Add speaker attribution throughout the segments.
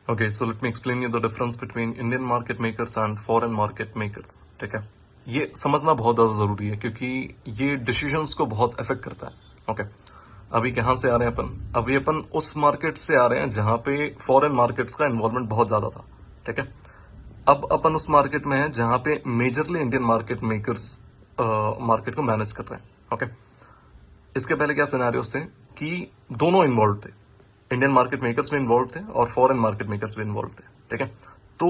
Speaker 1: Okay, so let me explain you the difference between Indian market makers and foreign market makers. ठीक है, ये समझना बहुत ज़्यादा ज़रूरी है क्योंकि ये डिसीजंस को बहुत अफेक्ट करता है. ओके, अभी कहाँ से आ रहे हैं अपन? अभी अपन उस मार्केट से आ रहे हैं जहाँ पे फॉरेन मार्केट्स का इन्वॉल्वमेंट बहुत ज़्यादा था. ठीक है, अब अपन उस मार्केट में है जहाँ पे majorly Indian market makers market को मैनेज कर रहे हैं. ओके, इसके पहले क्या सिनेरियोस थे कि दोनों इन्वॉल्व थे, इंडियन मार्केट मेकर्स भी इन्वॉल्व थे और फॉरेन मार्केट मेकर्स भी इन्वॉल्व थे. ठीक है, तो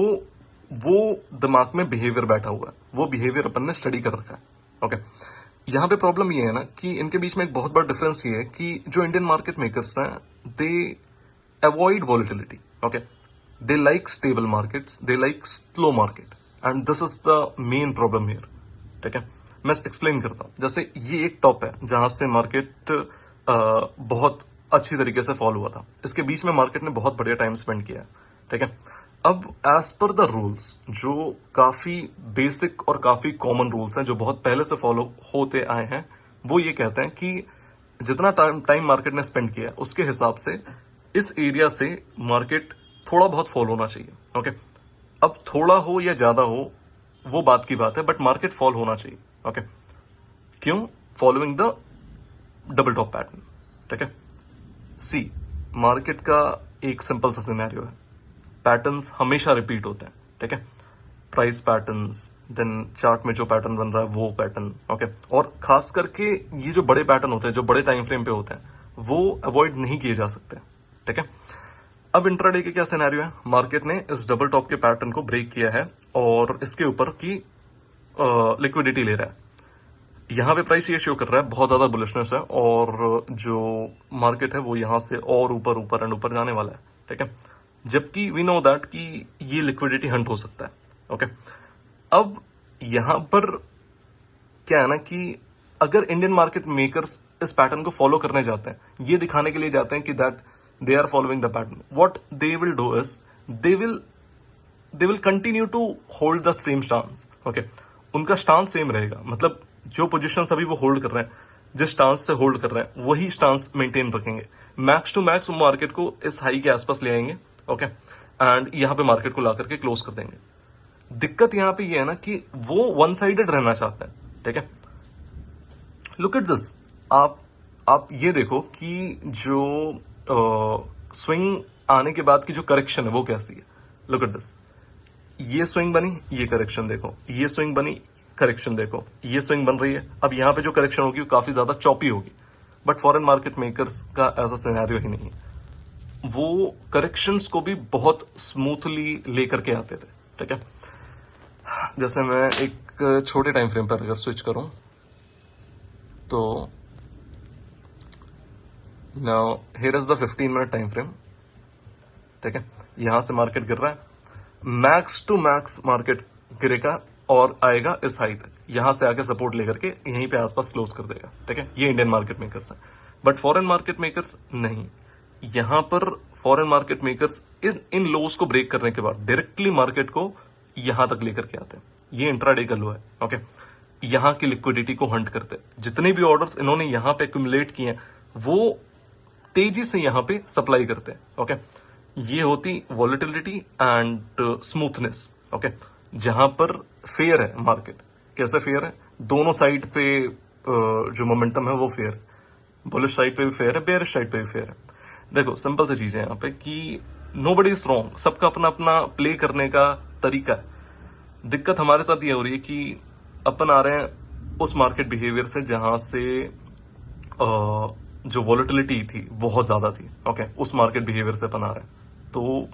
Speaker 1: वो दिमाग में बिहेवियर बैठा हुआ है, वो बिहेवियर अपन ने स्टडी कर रखा है. ओके, यहां पे प्रॉब्लम ये है ना कि इनके बीच में एक बहुत बड़ा डिफरेंस ये है कि जो इंडियन मार्केट मेकर्स हैं दे avoid volatility. Okay, they like stable markets, they like slow market, and this is the main problem here. ठीक है, मैं एक्सप्लेन करता हूं. जैसे ये एक टॉप है जहां से मार्केट बहुत अच्छी तरीके से फॉलो हुआ था. इसके बीच में मार्केट ने बहुत बढ़िया टाइम स्पेंड किया है. ठीक है, अब एज पर द रूल्स, जो काफी बेसिक और काफी कॉमन रूल्स हैं जो बहुत पहले से फॉलो होते आए हैं, वो ये कहते हैं कि जितना टाइम मार्केट ने स्पेंड किया उसके हिसाब से इस एरिया से मार्केट थोड़ा बहुत फॉलो होना चाहिए. ओके, अब थोड़ा हो या ज्यादा हो वो बात की बात है, बट मार्केट फॉल होना चाहिए. ओके, क्यों? Following the double top pattern. ठीक है, सी मार्केट का एक सिंपल सा सिनेरियो है, पैटर्न्स हमेशा रिपीट होते हैं. ठीक है, प्राइस पैटर्न्स, देन चार्ट में जो पैटर्न बन रहा है वो पैटर्न. ओके, और खास करके ये जो बड़े पैटर्न होते हैं जो बड़े टाइम फ्रेम पे होते हैं वो अवॉइड नहीं किए जा सकते. ठीक है, अब इंट्राडे के क्या सिनेरियो है? मार्केट ने इस डबल टॉप के पैटर्न को ब्रेक किया है और इसके ऊपर की लिक्विडिटी ले रहा है. यहां पे प्राइस ये शो कर रहा है बहुत ज्यादा बुलिशनेस है और जो मार्केट है वो यहां से और ऊपर ऊपर एंड ऊपर जाने वाला है. ठीक है, जबकि वी नो दैट कि ये लिक्विडिटी हंट हो सकता है. ओके, अब यहां पर क्या है ना कि अगर इंडियन मार्केट मेकर्स इस पैटर्न को फॉलो करने जाते हैं, ये दिखाने के लिए जाते हैं कि that they are following the pattern, what they will do is they will continue to hold the same stance. Okay, उनका स्टांस सेम रहेगा, मतलब जो पोजीशन अभी वो होल्ड कर रहे हैं, जिस स्टांस से होल्ड कर रहे हैं वही स्टांस मेंटेन रखेंगे. मैक्स टू मैक्स वो मार्केट को इस हाई के आसपास ले आएंगे. ओके, एंड यहां पे मार्केट को ला करके क्लोज कर देंगे. दिक्कत यहां पे ये है ना कि वो वन साइडेड रहना चाहते हैं. ठीक है, लुक एट दिस. आप ये देखो कि जो स्विंग आने के बाद की जो करेक्शन है वो कैसी है. लुक एट दिस, ये स्विंग बनी, ये करेक्शन देखो, ये स्विंग बनी, करेक्शन देखो, ये स्विंग बन रही है. अब यहां पे जो करेक्शन होगी वो काफी ज्यादा चॉपी होगी, बट फॉरेन मार्केट मेकर्स का ऐसा सिनेरियो ही नहीं है. वो करेक्शंस को भी बहुत स्मूथली लेकर के आते थे. ठीक है, जैसे मैं एक छोटे टाइम फ्रेम पर अगर स्विच करूं तो now here is the 15 minute time frame. ठीक है, यहां से मार्केट गिर रहा है, मैक्स टू मैक्स मार्केट गिरेगा और आएगा इस हाई तक, यहां से आके सपोर्ट लेकर के यहीं पे आसपास क्लोज कर देगा. ठीक है, ये इंडियन मार्केट मेकर्स हैं, बट फॉरेन मार्केट मेकर्स नहीं. यहां पर foreign market makers in loss को ब्रेक करने के बाद डायरेक्टली मार्केट को यहां तक लेकर के आते हैं. ये इंट्राडे का लो है. ओके, यहां की लिक्विडिटी को हंट करते हैं. जितने भी ऑर्डर्स इन्होंने यहां पे एक्यूमुलेट किए हैं वो तेजी से यहां पे सप्लाई करते हैं. ओके, ये होती वॉलिटिलिटी एंड स्मूथनेस. ओके, जहां पर फेयर है मार्केट. कैसे फेयर है? दोनों साइड पे जो मोमेंटम है वो फेयर है. बुलिश साइड पे भी फेयर है, बेयरिश साइड पे भी फेयर है. देखो सिंपल सी चीज है यहाँ पे कि नोबडी इज रॉन्ग, सबका अपना अपना प्ले करने का तरीका है. दिक्कत हमारे साथ ये हो रही है कि अपन आ रहे हैं उस मार्केट बिहेवियर से जहां से जो वॉलिटिलिटी थी बहुत ज्यादा थी. ओके, उस मार्केट बिहेवियर से अपन आ रहे हैं, तो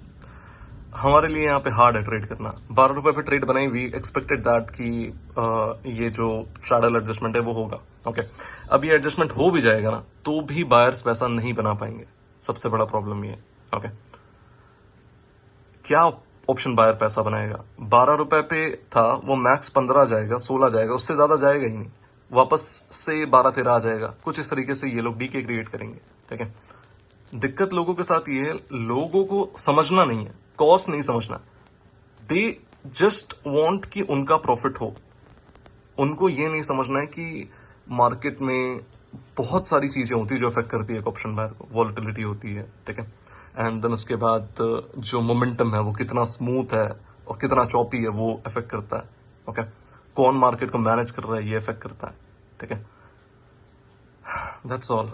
Speaker 1: हमारे लिए यहाँ पे हार्ड है ट्रेड करना. 12 रुपए पे ट्रेड बनाई, वी एक्सपेक्टेड दैट कि ये जो शैडल एडजस्टमेंट है वो होगा. ओके, अब ये एडजस्टमेंट हो भी जाएगा ना तो भी बायर्स पैसा नहीं बना पाएंगे. सबसे बड़ा प्रॉब्लम ये है. ओके, क्या ऑप्शन बायर पैसा बनाएगा? 12 रुपए पे था वो, मैक्स 15 जाएगा, 16 जाएगा, उससे ज्यादा जाएगा ही नहीं, वापस से 12-13 आ जाएगा. कुछ इस तरीके से ये लोग डीके क्रिएट करेंगे. ठीक है, दिक्कत लोगों के साथ ये है, लोगों को समझना नहीं है, कॉस्ट नहीं समझना. दे जस्ट वांट कि उनका प्रॉफिट हो. उनको ये नहीं समझना है कि मार्केट में बहुत सारी चीजें होती है जो अफेक्ट करती है ऑप्शन बायर को. वॉलिटिलिटी होती है. ठीक है, एंड देन उसके बाद जो मोमेंटम है वो कितना स्मूथ है और कितना चॉपी है वो इफेक्ट करता है। ओके, कौन मार्केट को मैनेज कर रहा है ये इफेक्ट करता है। ठीक है, दैट्स ऑल।